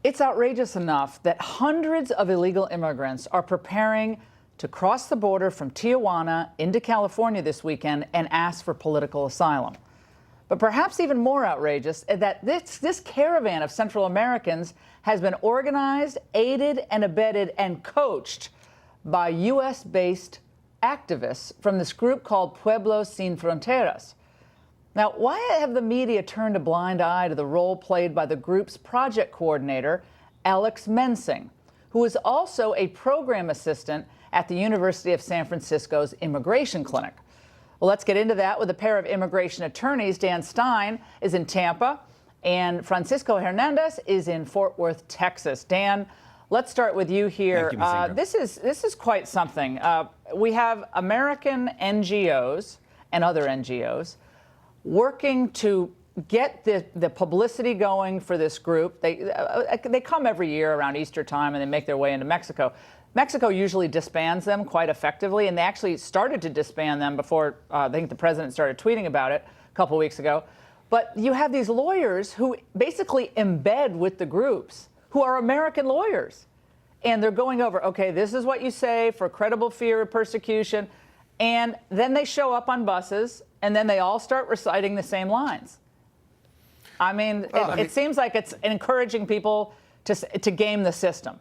It's outrageous enough that hundreds of illegal immigrants are preparing to cross the border from Tijuana into California this weekend and ask for political asylum. But perhaps even more outrageous is that this caravan of Central Americans has been organized, aided, and abetted and coached by U.S.-based activists from this group called Pueblos Sin Fronteras. Now, why have the media turned a blind eye to the role played by the group's project coordinator, Alex Mensing, who is also a program assistant at the University of San Francisco's Immigration Clinic? Well, let's get into that with a pair of immigration attorneys. Dan Stein is in Tampa, and Francisco Hernandez is in Fort Worth, Texas. Dan, let's start with you here. Thank you, this is quite something. We have American NGOs and other NGOs working to get the publicity going for this group. They come every year around Easter time and they make their way into Mexico. Mexico usually disbands them quite effectively, and they actually started to disband them before I think the president started tweeting about it a couple weeks ago. But you have these lawyers who basically embed with the groups who are American lawyers. And they're going over, okay, this is what you say for credible fear of persecution. And then they show up on buses, and then they all start reciting the same lines. I mean, it seems like it's encouraging people to game the system.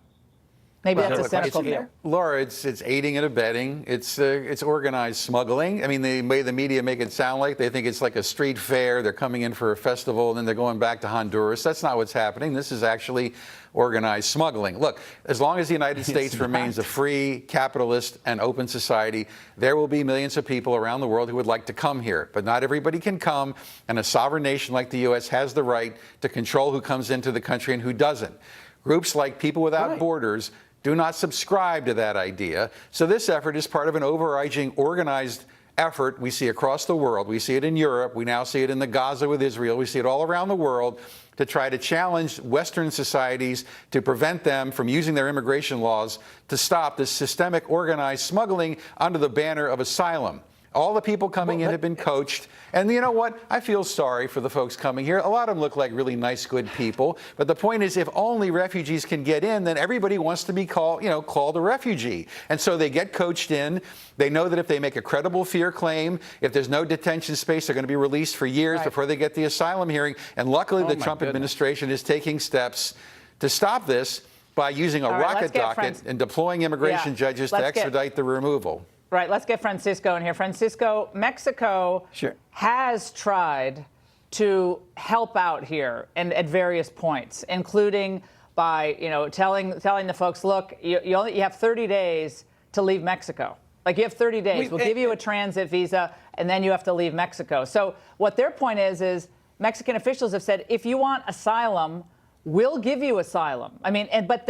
Maybe that's a cynical view. Laura, it's aiding and abetting. It's organized smuggling. I mean, the way the media make it sound like they think it's like a street fair. They're coming in for a festival, and then they're going back to Honduras. That's not what's happening. This is actually organized smuggling. Look, as long as the United States remains a free, capitalist, and open society, there will be millions of people around the world who would like to come here. But not everybody can come, and a sovereign nation like the U.S. has the right to control who comes into the country and who doesn't. Groups like People Without Borders do not subscribe to that idea. So this effort is part of an overarching organized effort we see across the world. We see it in Europe. We now see it in the Gaza with Israel. We see it all around the world to try to challenge Western societies to prevent them from using their immigration laws to stop this systemic organized smuggling under the banner of asylum. All the people coming in have been coached. And you know what? I feel sorry for the folks coming here. A lot of them look like really nice, good people. But the point is, if only refugees can get in, then everybody wants to be called a refugee. And so they get coached in. They know that if they make a credible fear claim, if there's no detention space, they're going to be released for years before they get the asylum hearing. And luckily, the Trump administration is taking steps to stop this by using a rocket docket and deploying immigration judges to extradite the removal. Right, let's get Francisco in here. Francisco, Mexico has tried to help out here and at various points, including by telling the folks, look, you have 30 days to leave Mexico. Like, you have 30 days. We'll give you a transit visa, and then you have to leave Mexico. So what their point is Mexican officials have said, if you want asylum, we'll give you asylum. I mean, but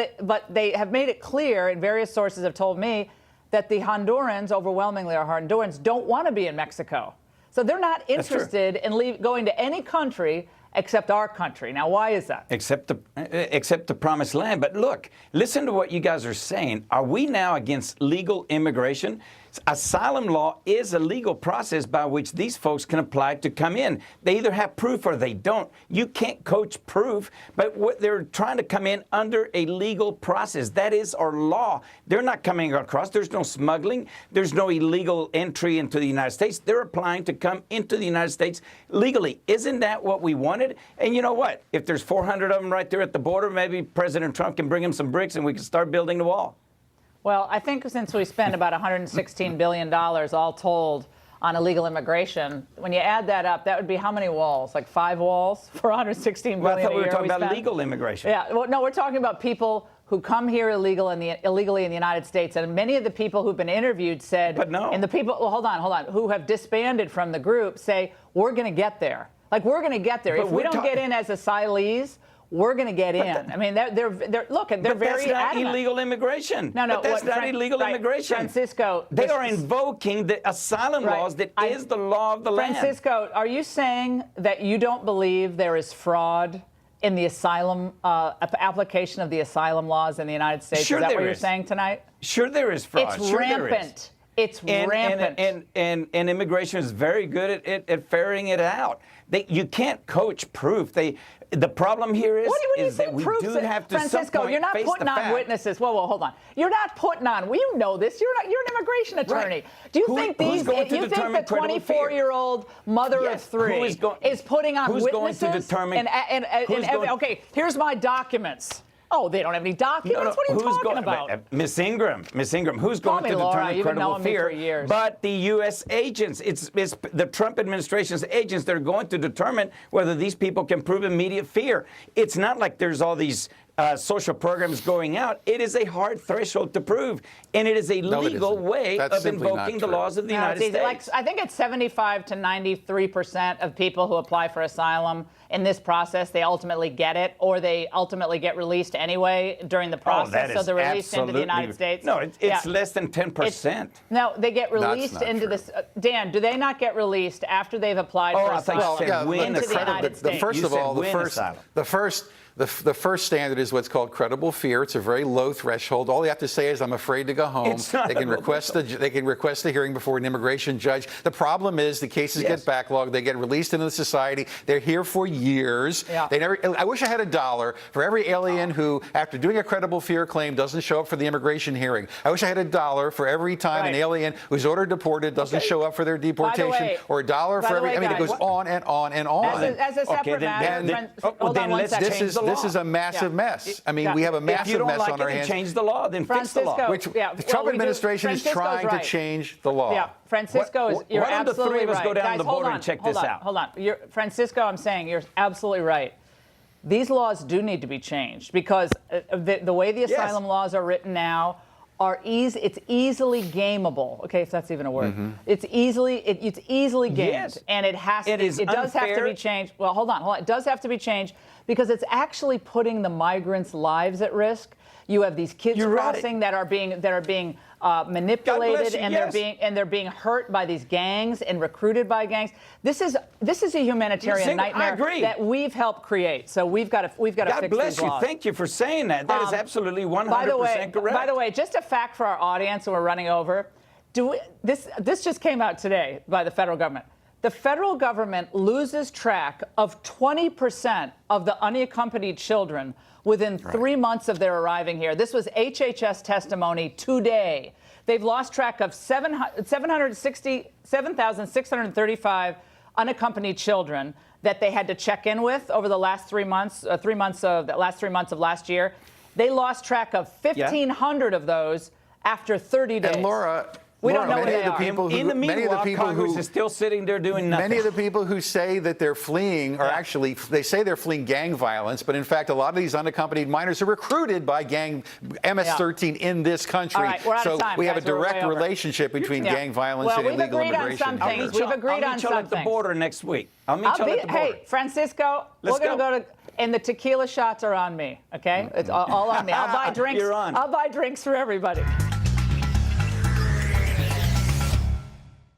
they have made it clear, and various sources have told me, that the Hondurans, overwhelmingly are Hondurans, don't want to be in Mexico. So they're not interested in going to any country except our country. Now, why is that? Except the promised land. But look, listen to what you guys are saying. Are we now against legal immigration? Asylum law is a legal process by which these folks can apply to come in. They either have proof or they don't. You can't coach proof, but they're trying to come in under a legal process. That is our law. They're not coming across. There's no smuggling. There's no illegal entry into the United States. They're applying to come into the United States legally. Isn't that what we wanted? And you know what? If there's 400 of them right there at the border, maybe President Trump can bring them some bricks and we can start building the wall. Well, I think since we spend about $116 billion all told on illegal immigration, when you add that up, that would be how many walls? Like 5 walls for $116 billion well, I thought a we were year talking about legal immigration. Yeah, well, no, we're talking about people who come here illegally in the United States. And many of the people who've been interviewed said, but no. And the people, well, hold on, who have disbanded from the group say, we're going to get there. Like, we're going to get there. If we don't get in as asylees, we're going to get in. I mean, they're look, they're very that's not adamant. Illegal immigration. No, but that's not illegal immigration. Francisco, they are invoking the asylum laws that is the law of the land. Francisco, are you saying that you don't believe there is fraud in the asylum application of the asylum laws in the United States? Sure, is that what you're saying tonight? Sure, there is fraud. It's rampant. It's rampant. And immigration is very good at ferreting it out. You can't coach proof. The problem here is, what do you that we proof do that, have to Francisco, you're not putting on witnesses. Whoa, hold on. You're not putting on. Well, you know this. You're an immigration attorney. Right. Do you think the 24-year-old mother of three is putting on witnesses? Who's going to determine? Okay, here's my documents. Oh, they don't have any documents? No, what are you talking about? Miss Ingram, who's going to determine credible fear? But the U.S. agents. It's the Trump administration's agents that are going to determine whether these people can prove immediate fear. It's not like there's all these social programs going out. It is a hard threshold to prove, and it is a legal way of invoking the laws of the United States. I think it's 75 to 93% of people who apply for asylum in this process, they ultimately get it, or they ultimately get released anyway during the process. So they're released into the United States. No, it's less than 10%. No, they get released into this. Dan, do they not get released after they've applied for asylum into the United States? First of all, the first standard is what's called credible fear. It's a very low threshold. All you have to say is, "I'm afraid to go home." They can request a hearing before an immigration judge. The problem is the cases get backlogged. They get released into the society. They're here for years. Yeah. I wish I had $1 for every alien who, after doing a credible fear claim, doesn't show up for the immigration hearing. I wish I had $1 for every time an alien who's ordered deported doesn't show up for their deportation, or $1 for every. I mean, it goes on and on and on. As a separate matter, hold on one second. This is a massive mess. I mean, we have a massive mess on our hands. If you don't like it, then change the law. Then fix the law. The Trump administration is trying to change the law. Yeah, Francisco, you're why don't the absolutely three of us right. go down Guys, the border and check this out? Hold on. Francisco, I'm saying you're absolutely right. These laws do need to be changed because the way the asylum laws are written now it's easily gameable. Okay, if that's even a word. It's easily gamed, and it does have to be changed. Well, hold on. It does have to be changed because it's actually putting the migrants' lives at risk. You have these kids crossing that are being manipulated, and they're being hurt by these gangs and recruited by gangs. This is a humanitarian nightmare that we've helped create. So we've got to fix these laws. God bless you. Thank you for saying that. That is absolutely 100% correct. By the way, just a fact for our audience, and we're running over. This just came out today by the federal government. The federal government loses track of 20% of the unaccompanied children within 3 months of their arriving here. This was HHS testimony today. They've lost track of 7,635 unaccompanied children that they had to check in with over the last 3 months, the last 3 months of last year. They lost track of 1,500 of those after 30 days. And Laura, we don't know where they are. In the meanwhile, Congress is still sitting there doing nothing. Many of the people who say that they're fleeing are actually, they say they're fleeing gang violence, but in fact, a lot of these unaccompanied minors are recruited by gang MS-13 in this country. All right, we're out of time, we have guys. a direct relationship between gang violence and illegal immigration. We've agreed on some things. I'll meet you at the border next week. I'll meet you at the border. Hey, Francisco, we're going to go to. And the tequila shots are on me, okay? It's all on me. I'll buy drinks. You're on. I'll buy drinks for everybody.